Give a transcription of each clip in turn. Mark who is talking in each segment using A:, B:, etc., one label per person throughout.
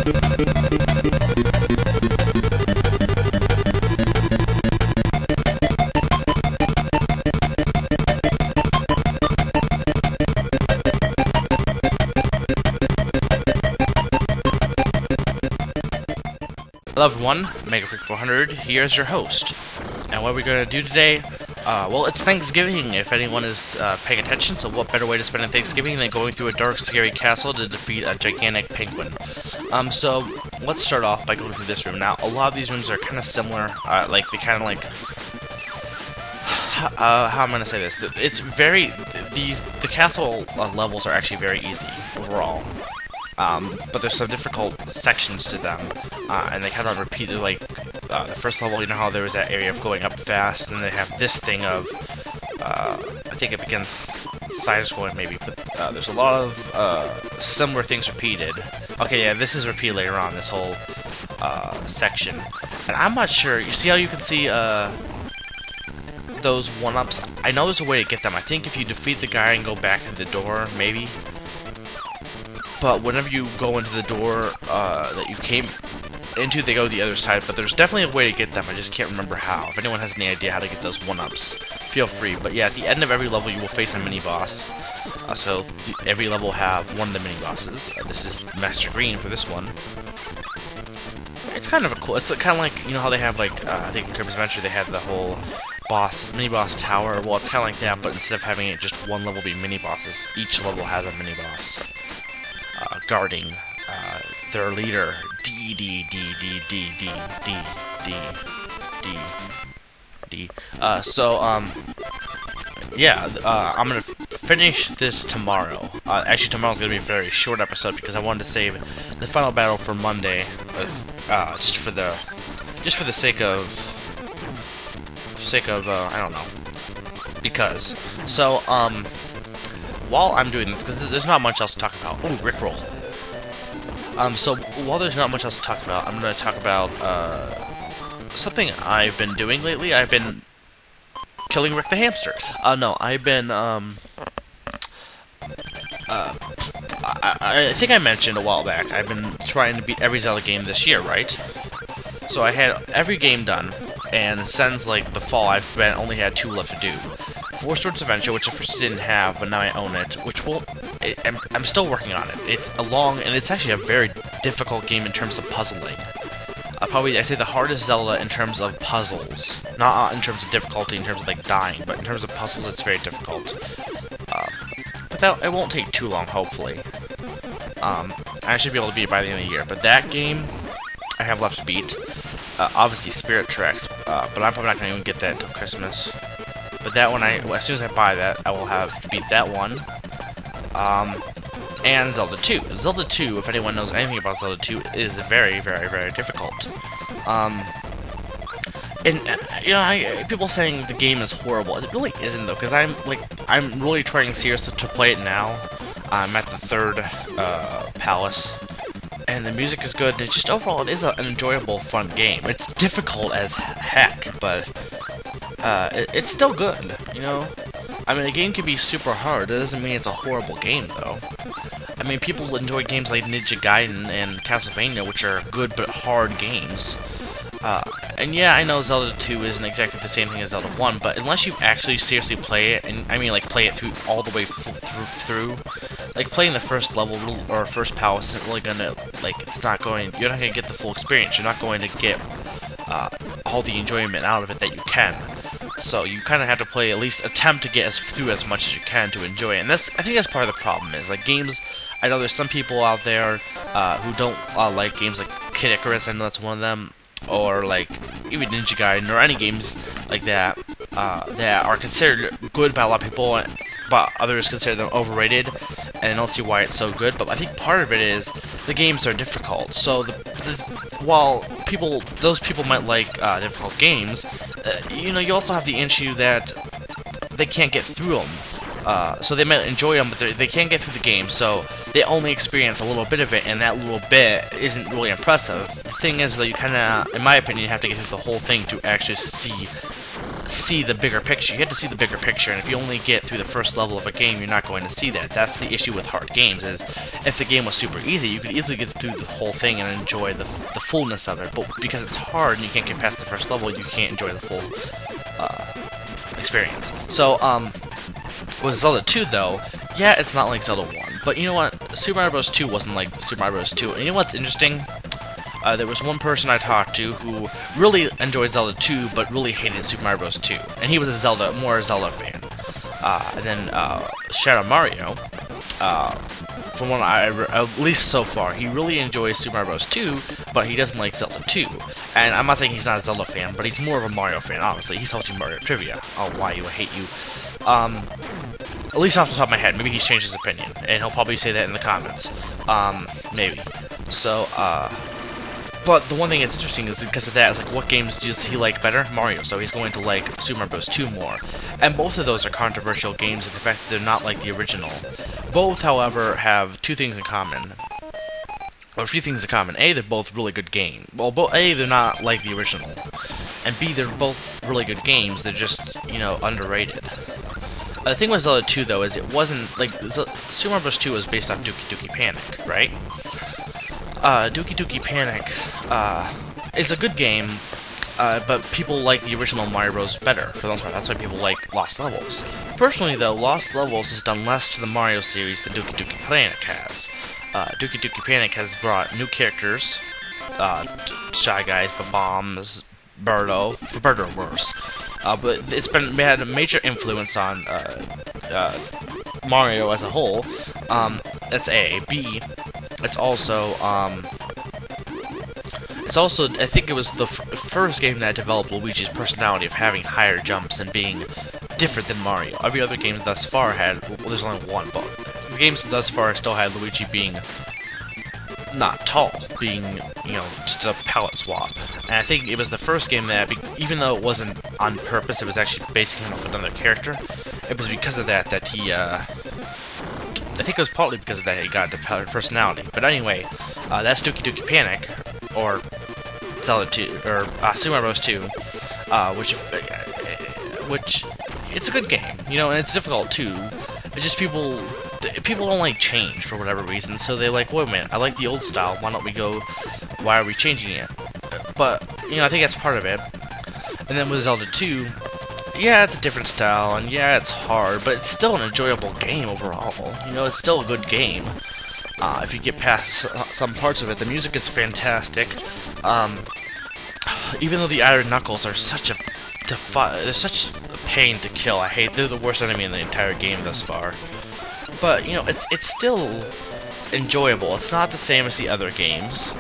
A: Hello everyone, MegaFreak400 here as your host, and what we're going to do today, well, it's Thanksgiving if anyone is paying attention, so what better way to spend a Thanksgiving than going through a dark, scary castle to defeat a gigantic penguin. So let's start off by going through this room. Now, a lot of these rooms are kind of similar, like, they kind of like, how am I going to say this? It's very, the castle levels are actually very easy overall. But there's some difficult sections to them, and they kind of repeat it, like, the first level, you know how there was that area of going up fast, and they have this thing of, I think it begins side-scrolling maybe, but there's a lot of similar things repeated. Okay, yeah, this is repeated later on, this whole section. And I'm not sure, you see how you can see those 1-ups? I know there's a way to get them. I think if you defeat the guy and go back to the door, maybe. But whenever you go into the door that you came into, they go to the other side. But there's definitely a way to get them. I just can't remember how. If anyone has any idea how to get those 1-ups, feel free. But yeah, at the end of every level, you will face a mini-boss. So every level will have one of the mini-bosses. This is Master Green for this one. It's kind of a cool. It's kind of like, you know how they have, like, I think in Kirby's Adventure they had the whole mini-boss tower. Well, it's kind of like that, but instead of having it just one level be mini-bosses, each level has a mini-boss. Guarding their leader, yeah, I'm gonna finish this tomorrow. Actually, tomorrow's gonna be a very short episode because I wanted to save the final battle for Monday, just for the sake of I don't know, because so while I'm doing this, because there's not much else to talk about. Oh, Rickroll. So while there's not much else to talk about, I'm going to talk about something I've been doing lately. I've been killing Rick the hamster. No, I've been I think I mentioned a while back, I've been trying to beat every Zelda game this year, right? So I had every game done, and since like the fall, I've only had 2 left to do. 4 Swords Adventure, which I first didn't have, but now I own it, which I'm still working on it. It's a long, and it's actually a very difficult game in terms of puzzling. Probably, I'd say the hardest Zelda in terms of puzzles. Not in terms of difficulty, in terms of, like, dying, but in terms of puzzles, it's very difficult. But it won't take too long, hopefully. I should be able to beat it by the end of the year. But that game, I have left to beat. Obviously, Spirit Tracks, but I'm probably not going to even get that until Christmas. But that one, as soon as I buy that, I will have to beat that one. And Zelda 2. Zelda 2, if anyone knows anything about Zelda 2, is very, very, very difficult. And, you know, people saying the game is horrible. It really isn't, though, because I'm really trying seriously to play it now. I'm at the 3rd palace. And the music is good, and just overall, it is an enjoyable, fun game. It's difficult as heck, but it's still good, you know? I mean, a game can be super hard. That doesn't mean it's a horrible game, though. I mean, people enjoy games like Ninja Gaiden and Castlevania, which are good but hard games. And yeah, I know Zelda 2 isn't exactly the same thing as Zelda 1, but unless you actually seriously play it, and I mean, like, play it through all the way through, like, playing the first level or first palace isn't really gonna, like, you're not gonna get the full experience. You're not going to get all the enjoyment out of it that you can. So you kind of have to at least attempt to get through as much as you can to enjoy it. And I think that's part of the problem is, like, games, I know there's some people out there who don't like games like Kid Icarus, I know that's one of them, or like even Ninja Gaiden, or any games like that, that are considered good by a lot of people, but others consider them overrated, and I don't see why it's so good. But I think part of it is the games are difficult. So while those people might like difficult games, you know, you also have the issue that they can't get through them. So they might enjoy them, but they can't get through the game, so they only experience a little bit of it, and that little bit isn't really impressive. The thing is that you kind of, in my opinion, have to get through the whole thing to actually see see the bigger picture. You have to see the bigger picture, and if you only get through the first level of a game, you're not going to see that. That's the issue with hard games, is if the game was super easy, you could easily get through the whole thing and enjoy the fullness of it, but because it's hard and you can't get past the first level, you can't enjoy the full experience. So, with Zelda 2, though, yeah, it's not like Zelda 1, but you know what? Super Mario Bros. 2 wasn't like Super Mario Bros. 2, and you know what's interesting? There was one person I talked to who really enjoyed Zelda 2, but really hated Super Mario Bros. 2, and he was more a Zelda fan. And then Shadow Mario, from what at least so far, he really enjoys Super Mario Bros. 2, but he doesn't like Zelda 2. And I'm not saying he's not a Zelda fan, but he's more of a Mario fan, honestly. He's hosting Mario Trivia. Oh, why you hate you. At least off the top of my head, maybe he's changed his opinion, and he'll probably say that in the comments. Maybe. So, but the one thing that's interesting is because of that, is like, what games does he like better? Mario, so he's going to like Super Mario Bros. 2 more. And both of those are controversial games in the fact that they're not like the original. Both, however, have two things in common. Or a few things in common. A, they're both really good games. Well, A, they're not like the original. And B, they're both really good games, they're just, you know, underrated. The thing with Zelda 2, though, is it wasn't, like, Super Mario Bros. 2 was based on Doki Doki Panic, right? Doki Doki Panic is a good game, but people like the original Mario Bros. Better, for the most part. That's why people like Lost Levels. Personally, though, Lost Levels has done less to the Mario series than Doki Doki Panic has. Doki Doki Panic has brought new characters, Shy Guys, Bombs, Birdo, for Birdo worse. But it's had a major influence on Mario as a whole. That's A. B, it's also, I think it was the first game that developed Luigi's personality of having higher jumps and being different than Mario. Every other game thus far had, well, there's only one, but the games thus far still had Luigi being not tall, being, you know, just a palette swap. And I think it was the first game that, even though it wasn't on purpose, it was actually basing him off another character. It was because of that he, I think it was partly because of that he got the personality. But anyway, that's Doki Doki Panic, or Zelda 2, or Super Mario Bros. 2, which it's a good game, you know, and it's difficult too. It's just people don't like change for whatever reason, so they're like, wait a minute, I like the old style, why are we changing it? But, you know, I think that's part of it. And then with Zelda 2, yeah, it's a different style, and yeah, it's hard, but it's still an enjoyable game overall. You know, it's still a good game. If you get past some parts of it, the music is fantastic. Even though the Iron Knuckles are such a they're such a pain to kill. They're the worst enemy in the entire game thus far. But, you know, it's still enjoyable. It's not the same as the other games.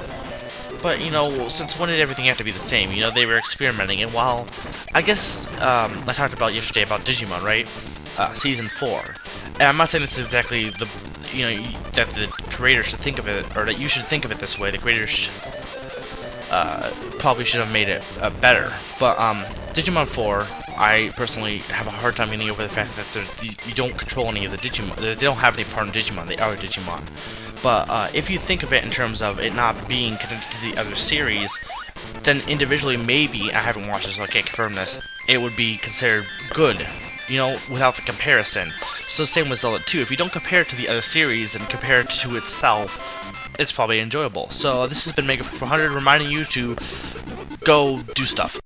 A: But, you know, since when did everything have to be the same? You know, they were experimenting, and while, I guess, I talked about yesterday about Digimon, right? Season 4. And I'm not saying this is exactly the, you know, that the creator should think of it, or that you should think of it this way. The creators probably should have made it better. But, Digimon 4, I personally have a hard time getting over the fact that you don't control any of the Digimon. They don't have any part in Digimon. They are Digimon. But if you think of it in terms of it not being connected to the other series, then individually, maybe, I haven't watched this, so I can't confirm this, it would be considered good, you know, without the comparison. So same with Zelda 2. If you don't compare it to the other series and compare it to itself, it's probably enjoyable. So this has been Mega400 reminding you to go do stuff.